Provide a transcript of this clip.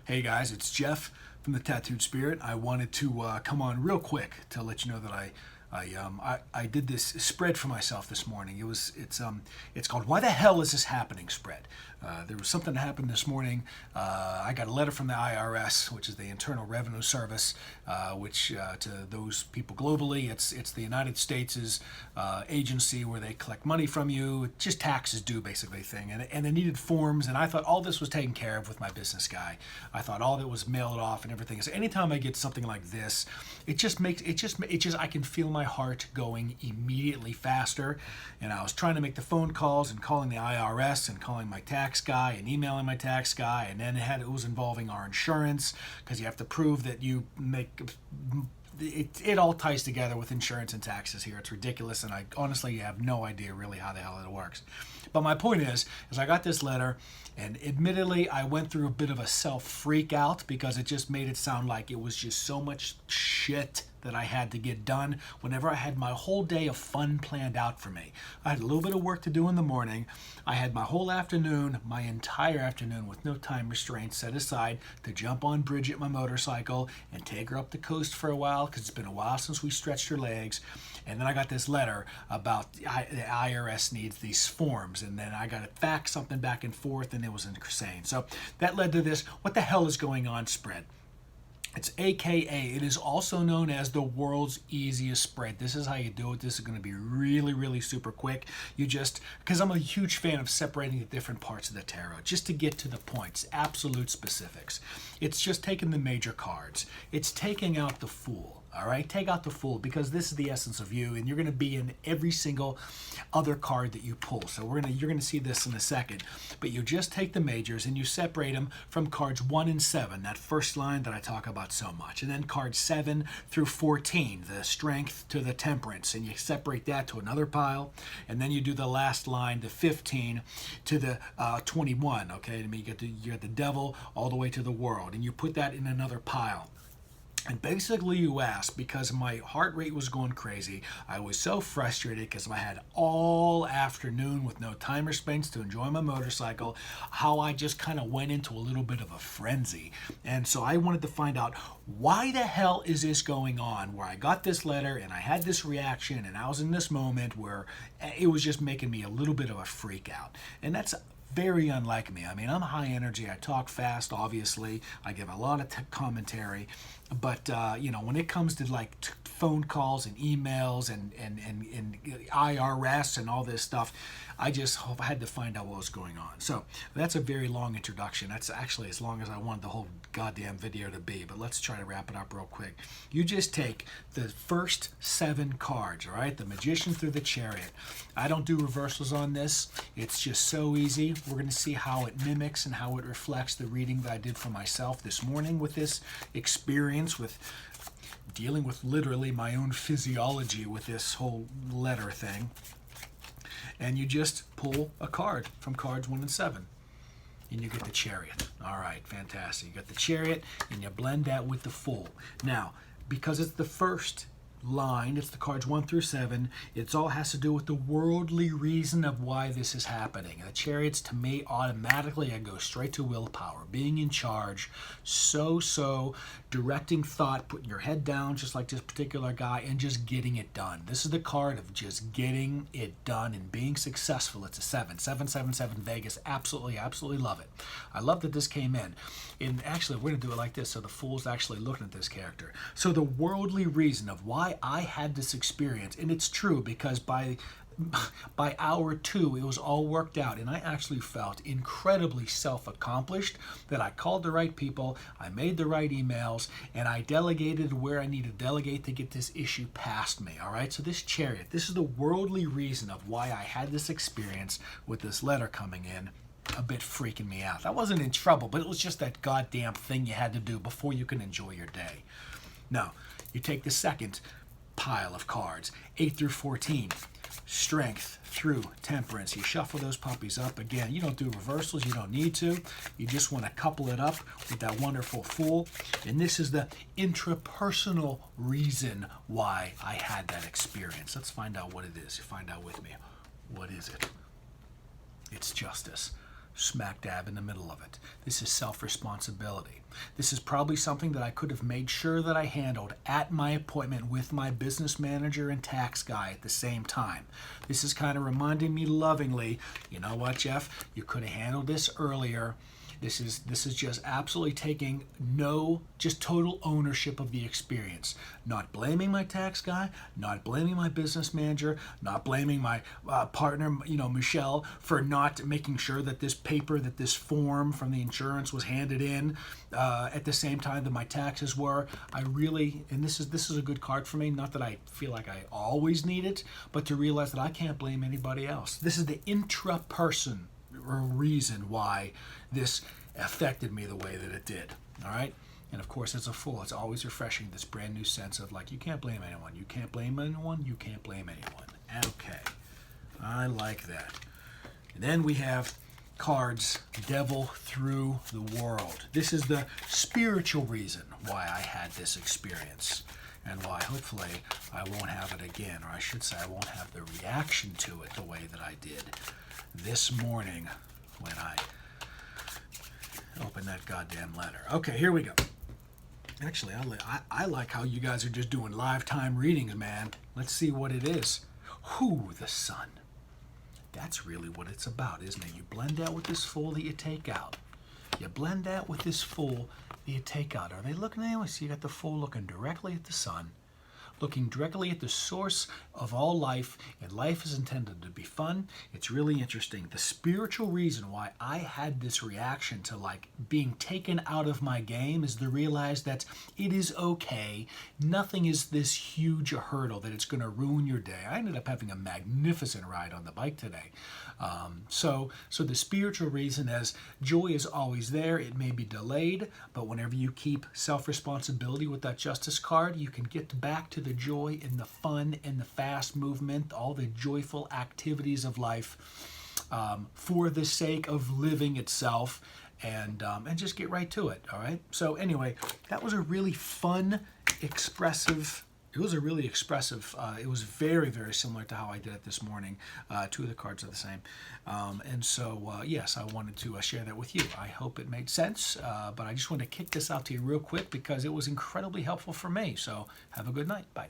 Hey guys, it's Jeff from the Tattooed Spirit. I wanted to come on real quick to let you know that I did this spread for myself this morning. It's called "Why the Hell Is This Happening?" spread. There was something that happened this morning. I got a letter from the IRS, which is the Internal Revenue Service, which to those people globally, it's the United States' agency where they collect money from you, just taxes due basically thing. And they needed forms, and I thought all this was taken care of with my business guy. I thought all that was mailed off and everything. So anytime I get something like this, I can feel my heart going immediately faster. And I was trying to make the phone calls and calling the IRS and calling my tax guy and emailing my tax guy, and then it was involving our insurance, because you have to prove that you make it all ties together with insurance and taxes here. It's ridiculous, and I honestly have no idea really how the hell it works. But my point is I got this letter, and admittedly I went through a bit of a self freak out because it just made it sound like it was just so much shit that I had to get done whenever I had my whole day of fun planned out for me. I had a little bit of work to do in the morning. I had my whole afternoon, my entire afternoon with no time restraints set aside to jump on Bridget, my motorcycle, and take her up the coast for a while, because it's been a while since we stretched her legs. And then I got this letter about the IRS needs these forms, and then I got to fax something back and forth, and it was insane. So that led to this "what the hell is going on" spread. It's AKA, it is also known as the world's easiest spread. This is how you do it. This is going to be really, really super quick. Because I'm a huge fan of separating the different parts of the tarot, just to get to the points, absolute specifics. It's just taking the major cards. It's taking out the Fool. All right, take out the Fool, because this is the essence of you, and you're going to be in every single other card that you pull. So you're going to see this in a second. But you just take the majors and you separate them from cards 1 and 7, that first line that I talk about so much, and then cards 7 through 14, the Strength to the Temperance, and you separate that to another pile, and then you do the last line, the 15 to the 21. Okay, I mean, you got the Devil all the way to the World, and you put that in another pile. And basically you asked, because my heart rate was going crazy, I was so frustrated because I had all afternoon with no time restraints to enjoy my motorcycle, how I just kind of went into a little bit of a frenzy. And so I wanted to find out, why the hell is this going on, where I got this letter and I had this reaction and I was in this moment where it was just making me a little bit of a freak out. And that's very unlike me. I mean, I'm high energy. I talk fast, obviously. I give a lot of commentary. But, when it comes to like phone calls and emails and IRS and all this stuff, I had to find out what was going on. So that's a very long introduction. That's actually as long as I wanted the whole goddamn video to be. But let's try to wrap it up real quick. You just take the first 7 cards, all right? The Magician through the Chariot. I don't do reversals on this. It's just so easy. We're going to see how it mimics and how it reflects the reading that I did for myself this morning with this experience with dealing with literally my own physiology with this whole letter thing. And you just pull a card from cards 1 and 7. And you get the Chariot. All right, fantastic. You got the Chariot, and you blend that with the Fool. Now, because it's the first line, it's the cards 1 through 7, it all has to do with the worldly reason of why this is happening. The Chariots, to me, automatically, I go straight to willpower, being in charge, so directing thought, putting your head down just like this particular guy, and just getting it done. This is the card of just getting it done and being successful. It's a 7 Vegas. Absolutely love it. I love that this came in. And actually, we're going to do it like this, so the Fool's actually looking at this character. So the worldly reason of why I had this experience, and it's true, because by hour 2, it was all worked out, and I actually felt incredibly self-accomplished, that I called the right people, I made the right emails, and I delegated where I needed to delegate to get this issue past me. All right, so this Chariot, this is the worldly reason of why I had this experience with this letter coming in, a bit freaking me out. I wasn't in trouble, but it was just that goddamn thing you had to do before you can enjoy your day. Now, you take the second pile of cards, 8 through 14, Strength through Temperance. You shuffle those puppies up. Again, you don't do reversals. You don't need to. You just want to couple it up with that wonderful Fool. And this is the intrapersonal reason why I had that experience. Let's find out what it is. You find out with me. What is it? It's justice. smack dab in the middle of it. This is self-responsibility. This is probably something that I could have made sure that I handled at my appointment with my business manager and tax guy at the same time. This is kind of reminding me lovingly, you know what, Jeff, you could have handled this earlier. This is just absolutely taking just total ownership of the experience. Not blaming my tax guy, not blaming my business manager, not blaming my partner, Michelle, for not making sure that this paper, that this form from the insurance was handed in at the same time that my taxes were. I really, and this is a good card for me. Not that I feel like I always need it, but to realize that I can't blame anybody else. This is the intra-personal reason why this affected me the way that it did. All right. And of course, as a fool, it's always refreshing, this brand new sense of like, you can't blame anyone. You can't blame anyone. You can't blame anyone. Okay. I like that. And then we have cards, Devil Through the World. This is the spiritual reason why I had this experience and why hopefully I won't have it again, or I should say I won't have the reaction to it the way that I did this morning when I opened that goddamn letter. Okay, here we go. Actually, I like how you guys are just doing live time readings, man. Let's see what it is. The sun. That's really what it's about, isn't it? You blend that with this Fool that you take out. You blend that with this Fool that you take out. Are they looking anyway? So you got the Fool looking directly at the sun, looking directly at the source of all life, and life is intended to be fun. It's really interesting. The spiritual reason why I had this reaction to like being taken out of my game is to realize that it is okay. Nothing is this huge a hurdle that it's going to ruin your day. I ended up having a magnificent ride on the bike today. So the spiritual reason is joy is always there. It may be delayed, but whenever you keep self-responsibility with that justice card, you can get back to the joy and the fun and the fast movement, all the joyful activities of life for the sake of living itself, and just get right to it. All right. So anyway, that was a really fun, expressive. It was a really expressive. It was very, very similar to how I did it this morning. Two of the cards are the same, and so yes, I wanted to share that with you. I hope it made sense, but I just wanted to kick this out to you real quick because it was incredibly helpful for me. So have a good night. Bye.